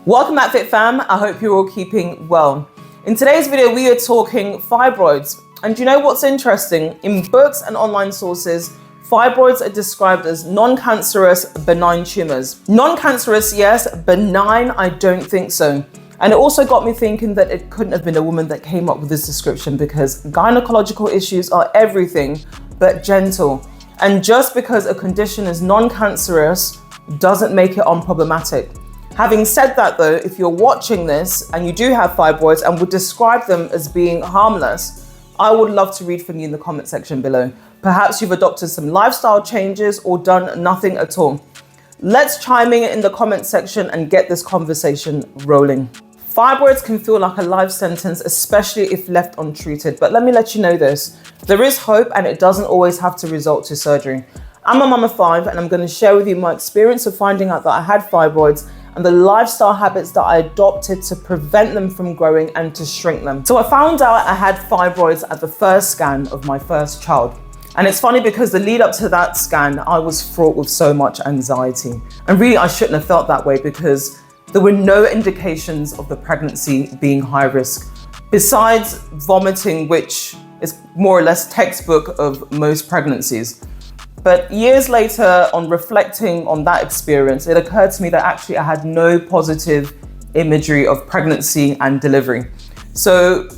Welcome back, Fit Fam. I hope you're all keeping well. In today's video, we are talking fibroids. And you know what's interesting? In books and online sources, fibroids are described as non-cancerous, benign tumors. Non-cancerous, yes. Benign, I don't think so. And it also got me thinking that it couldn't have been a woman that came up with this description, because gynecological issues are everything but gentle. And just because a condition is non-cancerous doesn't make it unproblematic. Having said that though, if you're watching this and you do have fibroids and would describe them as being harmless, I would love to read from you in the comment section below. Perhaps you've adopted some lifestyle changes or done nothing at all. Let's chime in the comment section and get this conversation rolling. Fibroids can feel like a life sentence, especially if left untreated. But let me let you know this, there is hope and it doesn't always have to result to surgery. I'm a mum of 5 and I'm going to share with you my experience of finding out that I had fibroids and the lifestyle habits that I adopted to prevent them from growing and to shrink them. So I found out I had fibroids at the first scan of my first child. And it's funny because the lead up to that scan, I was fraught with so much anxiety. And really, I shouldn't have felt that way because there were no indications of the pregnancy being high risk, besides vomiting, which is more or less textbook of most pregnancies. But years later, on reflecting on that experience, it occurred to me that actually I had no positive imagery of pregnancy and delivery. So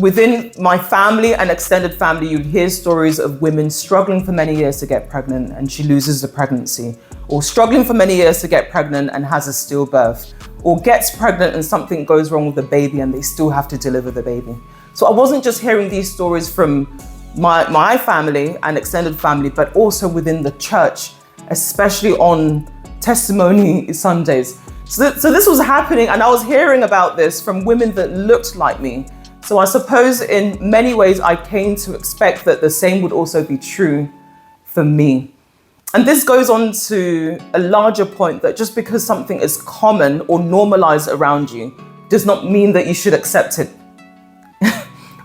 within my family and extended family, you'd hear stories of women struggling for many years to get pregnant and she loses the pregnancy, or struggling for many years to get pregnant and has a stillbirth, or gets pregnant and something goes wrong with the baby and they still have to deliver the baby. So I wasn't just hearing these stories from my family and extended family, but also within the church, especially on testimony Sundays. So this was happening and I was hearing about this from women that looked like me. So I suppose in many ways I came to expect that the same would also be true for me. And this goes on to a larger point that just because something is common or normalized around you does not mean that you should accept it.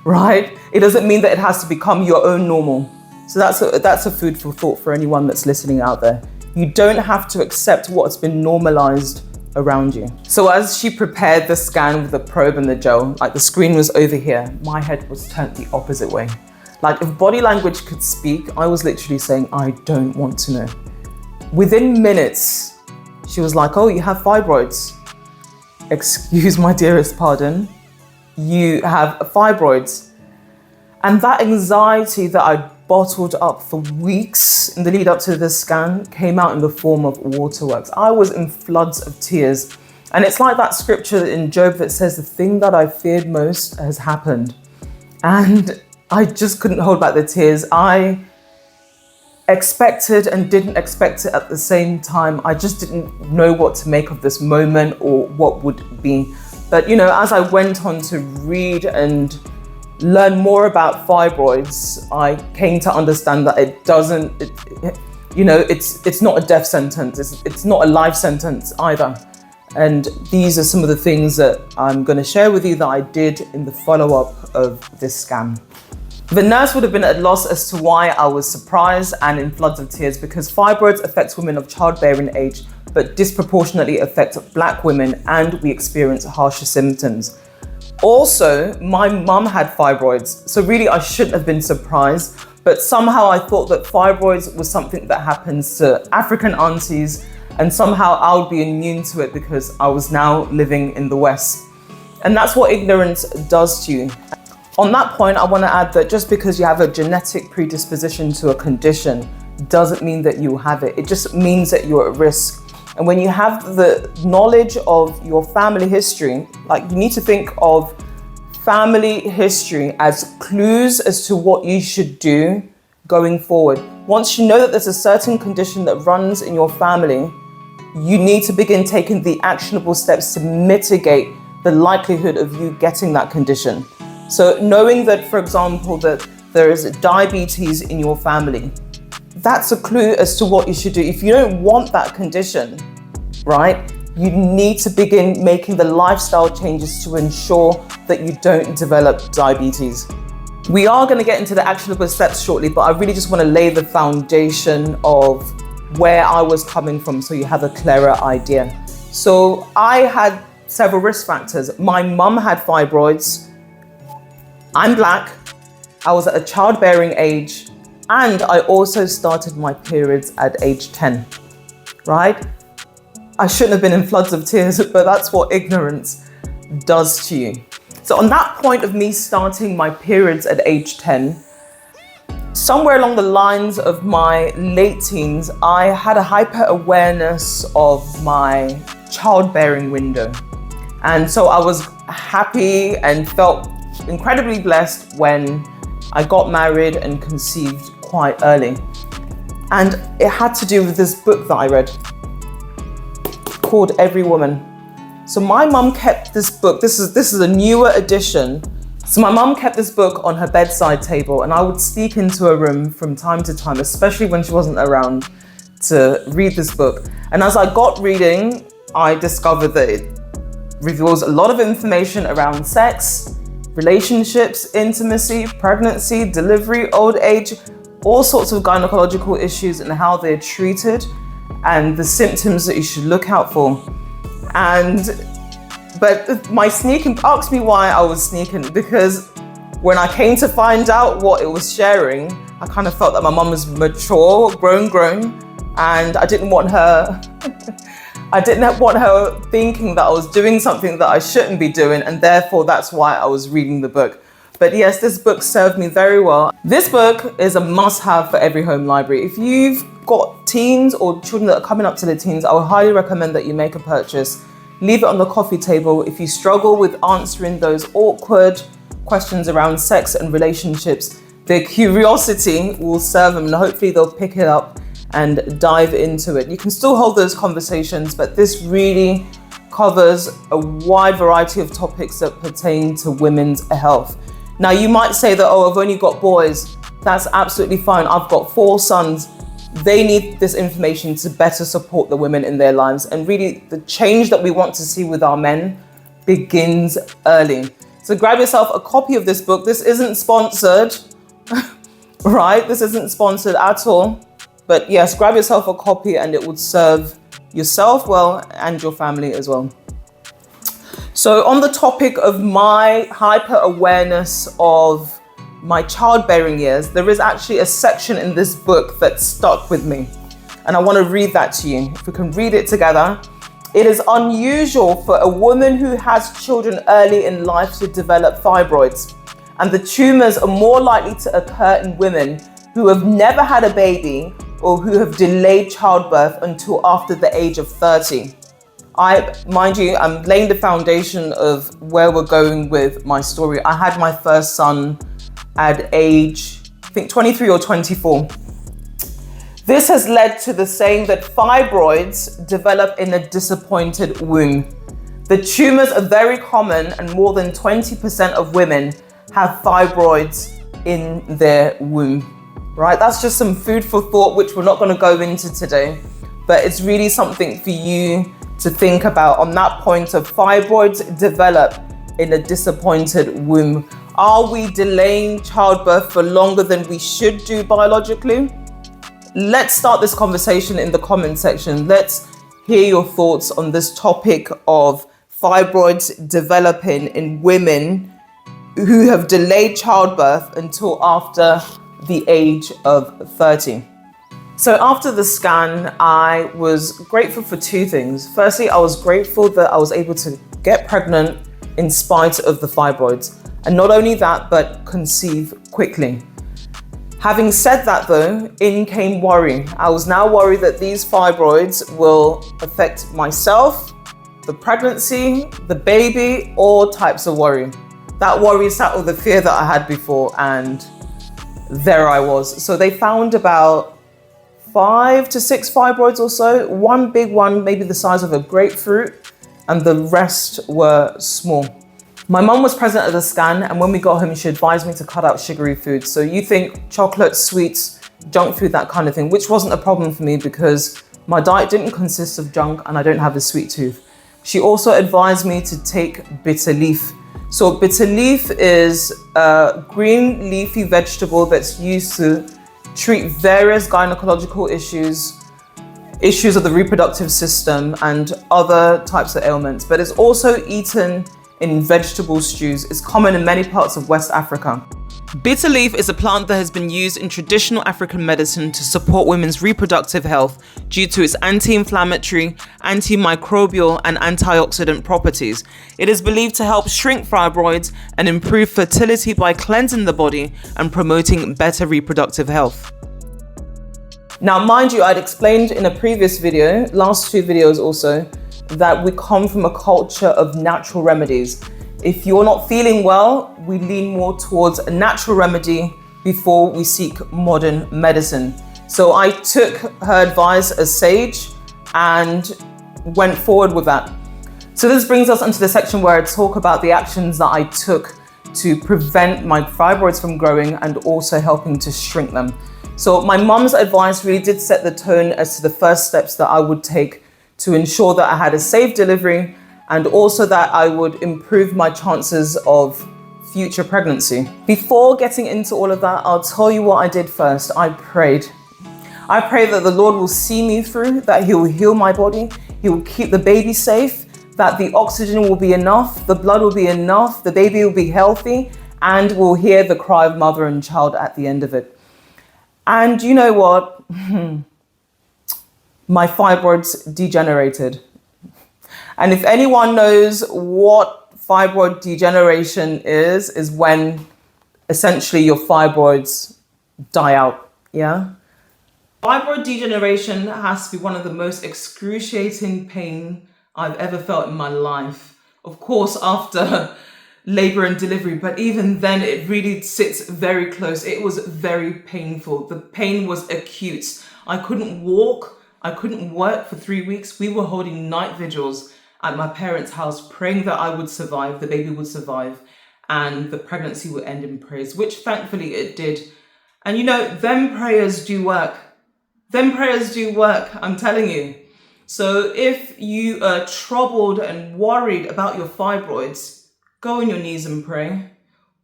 Right? It doesn't mean that it has to become your own normal. So that's a food for thought for anyone that's listening out there. You don't have to accept what's been normalized around you. So as she prepared the scan with the probe and the gel, like the screen was over here, my head was turned the opposite way. Like if body language could speak, I was literally saying, I don't want to know. Within minutes, she was like, oh, you have fibroids. Excuse my dearest pardon. You have fibroids. And that anxiety that I bottled up for weeks in the lead up to this scan came out in the form of waterworks. I was in floods of tears. And it's like that scripture in Job that says, the thing that I feared most has happened. And I just couldn't hold back the tears. I expected and didn't expect it at the same time. I just didn't know what to make of this moment or what would be. But you know, as I went on to read and learn more about fibroids, I came to understand that it doesn't, it's not a death sentence. It's not a life sentence either. And these are some of the things that I'm going to share with you that I did in the follow-up of this scan. The nurse would have been at a loss as to why I was surprised and in floods of tears, because fibroids affect women of childbearing age, but disproportionately affect Black women, and we experience harsher symptoms. Also, my mum had fibroids, so really I shouldn't have been surprised, but somehow I thought that fibroids was something that happens to African aunties, and somehow I would be immune to it because I was now living in the West. And that's what ignorance does to you. On that point, I want to add that just because you have a genetic predisposition to a condition doesn't mean that you have it. It just means that you're at risk. And when you have the knowledge of your family history, like you need to think of family history as clues as to what you should do going forward. Once you know that there's a certain condition that runs in your family, you need to begin taking the actionable steps to mitigate the likelihood of you getting that condition. So knowing that, for example, that there is diabetes in your family, that's a clue as to what you should do. If you don't want that condition, right, you need to begin making the lifestyle changes to ensure that you don't develop diabetes. We are going to get into the actionable steps shortly, but I really just want to lay the foundation of where I was coming from so you have a clearer idea. So I had several risk factors. My mum had fibroids. I'm black. I was at a childbearing age. And I also started my periods at age 10, right? I shouldn't have been in floods of tears, but that's what ignorance does to you. So on that point of me starting my periods at age 10, somewhere along the lines of my late teens, I had a hyper awareness of my childbearing window. And so I was happy and felt incredibly blessed when I got married and conceived quite early. And it had to do with this book that I read called Every Woman. So my mum kept this book. This is a newer edition. So my mum kept this book on her bedside table, and I would sneak into her room from time to time, especially when she wasn't around, to read this book. And as I got reading, I discovered that it reveals a lot of information around sex, relationships, intimacy, pregnancy, delivery, old age, all sorts of gynecological issues and how they're treated and the symptoms that you should look out for. But my sneaking, asked me why I was sneaking, because when I came to find out what it was sharing, I kind of felt that my mum was mature, grown, and I didn't want her thinking that I was doing something that I shouldn't be doing, and therefore that's why I was reading the book. But yes, this book served me very well. This book is a must-have for every home library. If you've got teens or children that are coming up to their teens, I would highly recommend that you make a purchase. Leave it on the coffee table. If you struggle with answering those awkward questions around sex and relationships, their curiosity will serve them, and hopefully they'll pick it up and dive into it. You can still hold those conversations, but this really covers a wide variety of topics that pertain to women's health. Now, you might say that, oh, I've only got boys. That's absolutely fine. I've got 4 sons. They need this information to better support the women in their lives. And really, the change that we want to see with our men begins early. So grab yourself a copy of this book. This isn't sponsored, right? This isn't sponsored at all. But yes, grab yourself a copy and it would serve yourself well and your family as well. So on the topic of my hyper awareness of my childbearing years, there is actually a section in this book that stuck with me. And I want to read that to you. If we can read it together. It is unusual for a woman who has children early in life to develop fibroids. And the tumors are more likely to occur in women who have never had a baby or who have delayed childbirth until after the age of 30. Mind you, I'm laying the foundation of where we're going with my story. I had my first son at age, I think 23 or 24. This has led to the saying that fibroids develop in a disappointed womb. The tumors are very common, and more than 20% of women have fibroids in their womb, right? That's just some food for thought, which we're not going to go into today, but it's really something for you to think about on that point of fibroids develop in a disappointed womb. Are we delaying childbirth for longer than we should do biologically? Let's start this conversation in the comment section. Let's hear your thoughts on this topic of fibroids developing in women who have delayed childbirth until after the age of 30. So after the scan, I was grateful for 2 things. Firstly, I was grateful that I was able to get pregnant in spite of the fibroids. And not only that, but conceive quickly. Having said that though, in came worry. I was now worried that these fibroids will affect myself, the pregnancy, the baby, all types of worry. That worry sat with the fear that I had before, and there I was. So they found about 5 to 6 fibroids or so. One big one, maybe the size of a grapefruit, and the rest were small. My mum was present at the scan, and when we got home, she advised me to cut out sugary foods. So you think chocolate, sweets, junk food, that kind of thing, which wasn't a problem for me because my diet didn't consist of junk and I don't have a sweet tooth. She also advised me to take bitter leaf. So bitter leaf is a green leafy vegetable that's used to treat various gynecological issues, issues of the reproductive system and other types of ailments, but it's also eaten in vegetable stews. It's common in many parts of West Africa. Bitter leaf is a plant that has been used in traditional African medicine to support women's reproductive health due to its anti-inflammatory, antimicrobial, and antioxidant properties. It is believed to help shrink fibroids and improve fertility by cleansing the body and promoting better reproductive health. Now, mind you, I'd explained in a previous video, last two videos also, that we come from a culture of natural remedies. If you're not feeling well, we lean more towards a natural remedy before we seek modern medicine. So I took her advice as sage and went forward with that. So this brings us into the section where I talk about the actions that I took to prevent my fibroids from growing and also helping to shrink them. So my mum's advice really did set the tone as to the first steps that I would take to ensure that I had a safe delivery and also that I would improve my chances of future pregnancy. Before getting into all of that, I'll tell you what I did first. I prayed. I pray that the Lord will see me through, that He will heal my body, He will keep the baby safe, that the oxygen will be enough, the blood will be enough, the baby will be healthy, and we'll hear the cry of mother and child at the end of it. And you know what? My fibroids degenerated. And if anyone knows what fibroid degeneration is when essentially your fibroids die out, yeah? Fibroid degeneration has to be one of the most excruciating pain I've ever felt in my life. Of course, after labor and delivery, but even then it really sits very close. It was very painful. The pain was acute. I couldn't walk. I couldn't work for 3 weeks. We were holding night vigils at my parents' house, praying that I would survive, the baby would survive, and the pregnancy would end in praise, which thankfully it did. And you know, them prayers do work. Them prayers do work, I'm telling you. So if you are troubled and worried about your fibroids, go on your knees and pray.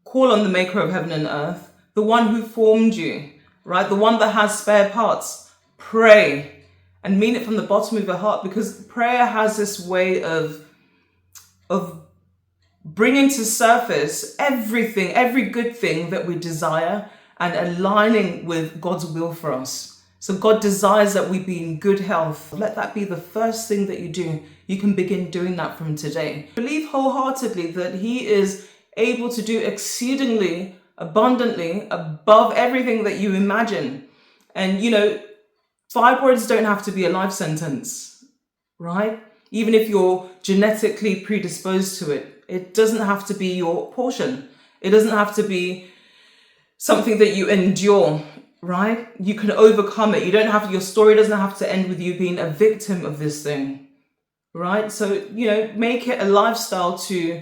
Call on the maker of heaven and earth, the one who formed you, right? The one that has spare parts. Pray. And mean it from the bottom of your heart, because prayer has this way of bringing to surface everything, every good thing that we desire and aligning with God's will for us. So God desires that we be in good health. Let that be the first thing that you do. You can begin doing that from today. Believe wholeheartedly that He is able to do exceedingly abundantly above everything that you imagine. And you know, fibroids don't have to be a life sentence, right? Even if you're genetically predisposed to it, it doesn't have to be your portion. It doesn't have to be something that you endure, right? You can overcome it. Your story doesn't have to end with you being a victim of this thing, right? So, you know, make it a lifestyle to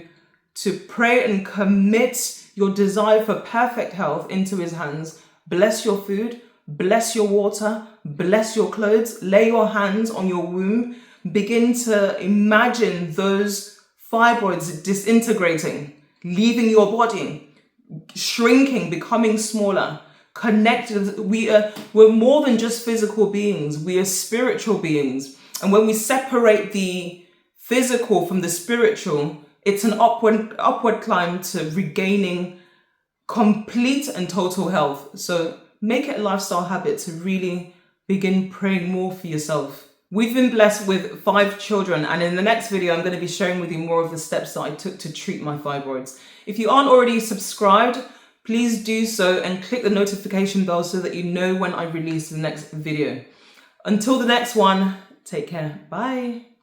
pray and commit your desire for perfect health into His hands. Bless your food. Bless your water, bless your clothes, lay your hands on your womb, begin to imagine those fibroids disintegrating, leaving your body, shrinking, becoming smaller, connected. We're more than just physical beings, we are spiritual beings. And when we separate the physical from the spiritual, it's an upward climb to regaining complete and total health. So make it a lifestyle habit to really begin praying more for yourself. We've been blessed with 5 children, and in the next video, I'm going to be sharing with you more of the steps that I took to treat my fibroids. If you aren't already subscribed, please do so and click the notification bell so that you know when I release the next video. Until the next one, take care. Bye.